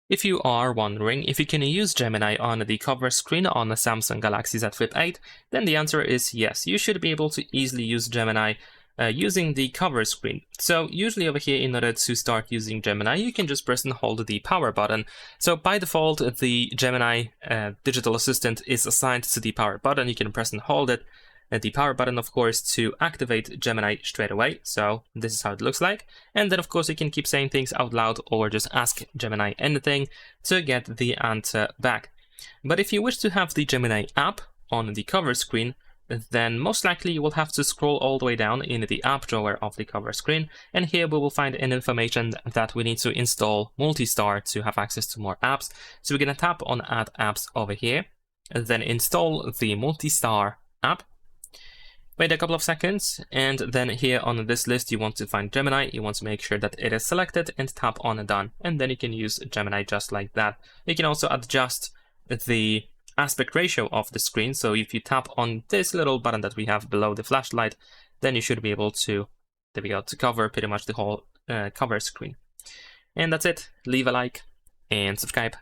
If you are wondering if you can use Gemini on the cover screen on the Samsung Galaxy Z Flip 8, then the answer is yes. You should be able to easily use Gemini using the cover screen. So usually over here, in order to start using Gemini, you can just press and hold the power button. So by default, the Gemini digital assistant is assigned to the power button. You can press and hold it. The power button, of course, to activate Gemini straight away. So this is how it looks like. And then, of course, you can keep saying things out loud or just ask Gemini anything to get the answer back. But if you wish to have the Gemini app on the cover screen, then most likely you will have to scroll all the way down in the app drawer of the cover screen. And here we will find an information that we need to install Multistar to have access to more apps. So we're going to tap on Add Apps over here, and then install the Multistar app. Wait a couple of seconds, and then here on this list you want to find Gemini. You want to make sure that it is selected and tap on Done, and then you can use Gemini just like that. You can also adjust the aspect ratio of the screen, so if you tap on this little button that we have below the flashlight, then you should be able to, there we go, to cover pretty much the whole cover screen. And that's it. Leave a like and subscribe.